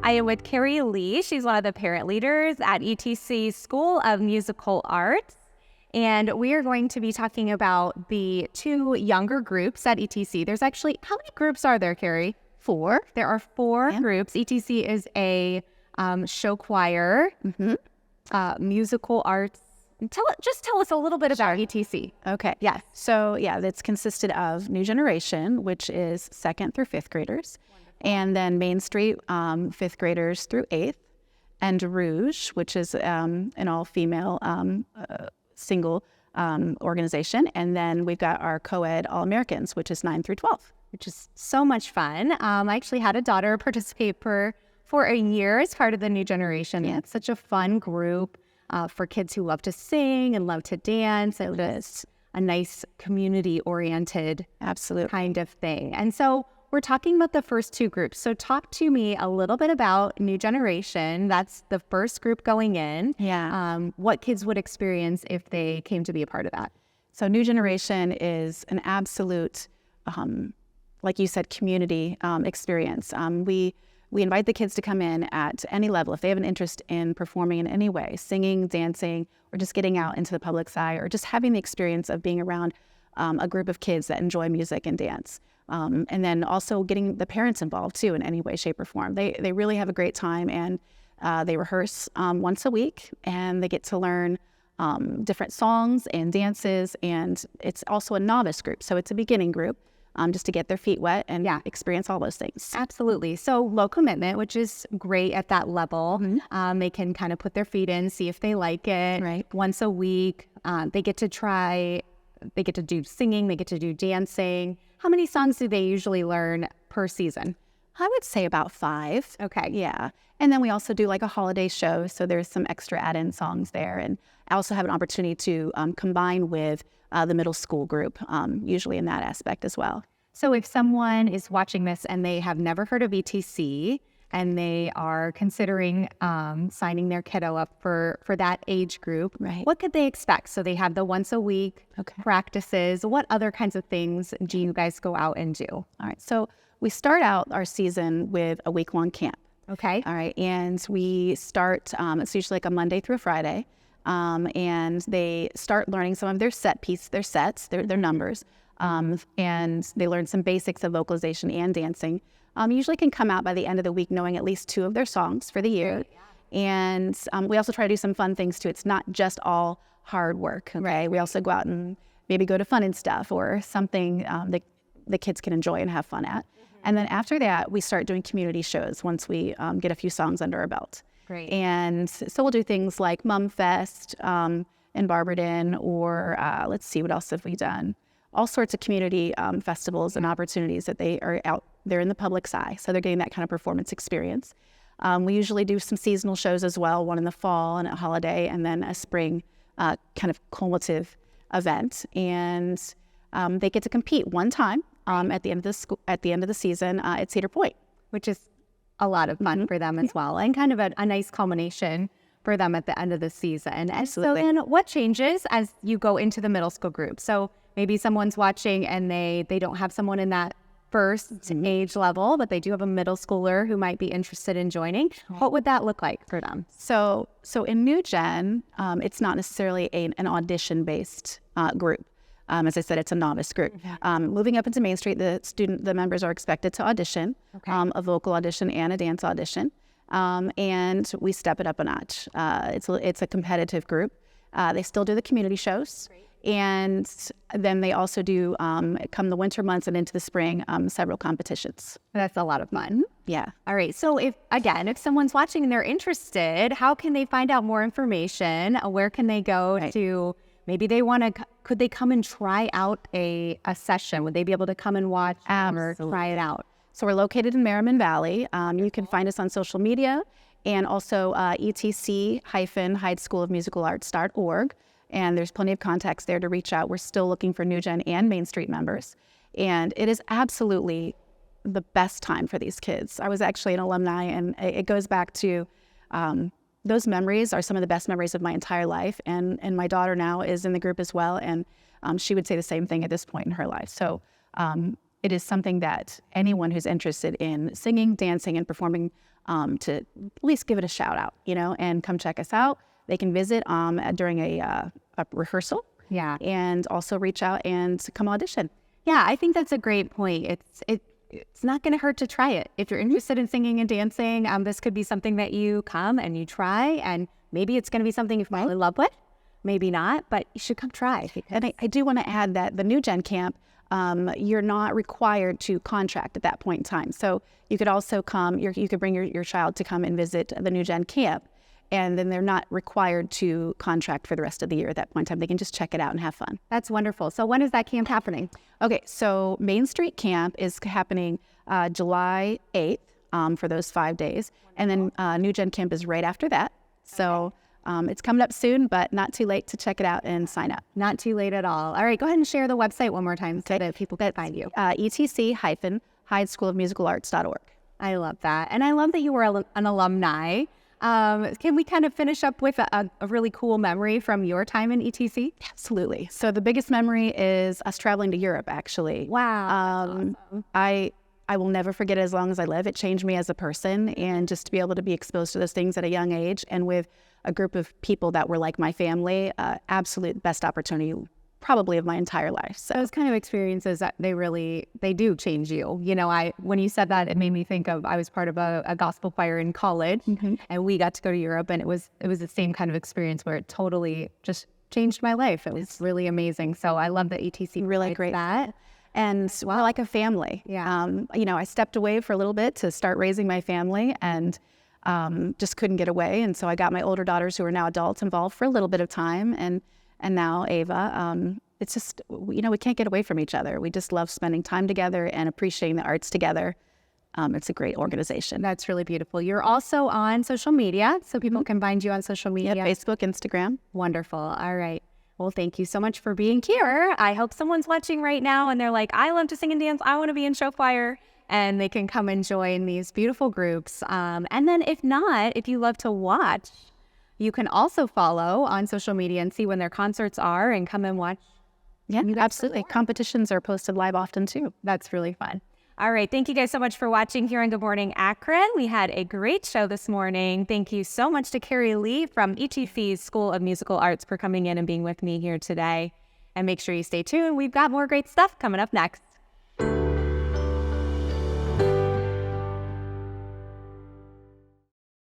I am with Carrie Lee. She's one of the parent leaders at ETC School of Musical Arts. And we are going to be talking about the two younger groups at ETC. There's actually, how many groups are there, Carrie? 4. There are 4 groups. ETC is a show choir, musical arts. Tell us a little bit about ETC. Okay. Yes. So, that's consisted of New Generation, which is 2nd through 5th graders. Wonderful. And then Main Street, 5th graders through 8th. And Rouge, which is an all-female single organization. And then we've got our co-ed All-Americans, which is 9 through 12. Which is so much fun. I actually had a daughter participate for a year as part of the New Generation. Yeah. It's such a fun group for kids who love to sing and love to dance. It is a nice community-oriented kind of thing. And so we're talking about the first 2 groups. So talk to me a little bit about New Generation. That's the first group going in. Yeah. What kids would experience if they came to be a part of that. So New Generation is an absolute, like you said, community experience. We invite the kids to come in at any level if they have an interest in performing in any way, singing, dancing, or just getting out into the public's eye, or just having the experience of being around a group of kids that enjoy music and dance. And then also getting the parents involved too in any way, shape, or form. They really have a great time, and they rehearse once a week, and they get to learn different songs and dances. And it's also a novice group, so it's a beginning group. Just to get their feet wet and experience all those things. Absolutely. So low commitment, which is great at that level. Mm-hmm. They can kind of put their feet in, see if they like it. Right. Once a week, they get to do singing, they get to do dancing. How many songs do they usually learn per season? I would say about 5. Okay. Yeah. And then we also do like a holiday show, so there's some extra add-in songs there. And I also have an opportunity to combine with the middle school group, usually in that aspect as well. So if someone is watching this and they have never heard of ETC and they are considering signing their kiddo up for that age group, right, what could they expect? So they have the once a week practices. What other kinds of things do you guys go out and do? All right. So we start out our season with a week-long camp. Okay. All right. And we start, it's usually like a Monday through Friday. And they start learning some of their sets, their numbers. And they learn some basics of vocalization and dancing. Usually can come out by the end of the week knowing at least 2 of their songs for the year. And we also try to do some fun things too. It's not just all hard work, okay? We also go out and maybe go to fun and stuff, or something that the kids can enjoy and have fun at. And then after that, we start doing community shows once we get a few songs under our belt. Great. And so we'll do things like Mum Fest in Barberton, or let's see, what else have we done? All sorts of community festivals and opportunities that they are out there in the public's eye. So they're getting that kind of performance experience. We usually do some seasonal shows as well, one in the fall and a holiday, and then a spring kind of cumulative event. And they get to compete one time at the end of the season at Cedar Point, which is a lot of fun for them as well, and kind of a nice culmination for them at the end of the season. Absolutely. And so then what changes as you go into the middle school group? So maybe someone's watching and they don't have someone in that first age level, but they do have a middle schooler who might be interested in joining. What would that look like for them? So in New Gen, it's not necessarily an audition-based group. As I said, it's a novice group. Moving up into Main Street, the members are expected to audition, a vocal audition and a dance audition, and we step it up a notch. It's a competitive group. They still do the community shows. Great. And then they also do, come the winter months and into the spring, several competitions. That's a lot of fun. Yeah. All right. So if someone's watching and they're interested, how can they find out more information? Where can they go to, maybe they could they come and try out a session? Would they be able to come and watch or try it out? So we're located in Merriman Valley. You can find us on social media, and also etc-hightschoolofmusicalarts.org. And there's plenty of contacts there to reach out. We're still looking for New Gen and Main Street members. And it is absolutely the best time for these kids. I was actually an alumni, and it goes back to those memories are some of the best memories of my entire life. And my daughter now is in the group as well. And she would say the same thing at this point in her life. So it is something that anyone who's interested in singing, dancing, and performing to at least give it a shout out, and come check us out. They can visit during a rehearsal. Yeah. And also reach out and come audition. Yeah, I think that's a great point. It's not going to hurt to try it. If you're interested in singing and dancing, this could be something that you come and you try, and maybe it's going to be something you fall in love with, maybe not, but you should come try. And I do want to add that the New Gen Camp, you're not required to contract at that point in time. So you could also come, you could bring your child to come and visit the New Gen Camp, and then they're not required to contract for the rest of the year at that point in time. They can just check it out and have fun. That's wonderful. So when is that camp happening? Okay, so Main Street Camp is happening July 8th for those 5 days. And then New Gen Camp is right after that. So it's coming up soon, but not too late to check it out and sign up. Not too late at all. All right, go ahead and share the website one more time so that people can find you. etc-hydeschoolofmusicalarts.org. I love that. And I love that you were an alumni. Can we kind of finish up with a really cool memory from your time in ETC? Absolutely. So the biggest memory is us traveling to Europe, actually. Wow. Awesome. I will never forget it as long as I live. It changed me as a person, and just to be able to be exposed to those things at a young age and with a group of people that were like my family, absolute best opportunity probably of my entire life. So those kind of experiences, that they do change you. When you said that, it made me think of, I was part of a gospel choir in college, and we got to go to Europe, and it was the same kind of experience where it totally just changed my life. It was really amazing. So I love that ETC really great that. And we're like a family. Yeah. I stepped away for a little bit to start raising my family, and just couldn't get away. And so I got my older daughters, who are now adults, involved for a little bit of time, and now Ava. It's just, we can't get away from each other. We just love spending time together and appreciating the arts together. It's a great organization. That's really beautiful. You're also on social media, so people can find you on social media. Yeah, Facebook, Instagram. Wonderful. All right. Well, thank you so much for being here. I hope someone's watching right now and they're like, I love to sing and dance. I want to be in show choir. And they can come and join these beautiful groups. And then if not, if you love to watch, you can also follow on social media and see when their concerts are and come and watch. Yeah, absolutely. Competitions are posted live often too. That's really fun. All right. Thank you guys so much for watching here on Good Morning Akron. We had a great show this morning. Thank you so much to Carrie Lee from ETC's School of Musical Arts for coming in and being with me here today. And make sure you stay tuned. We've got more great stuff coming up next.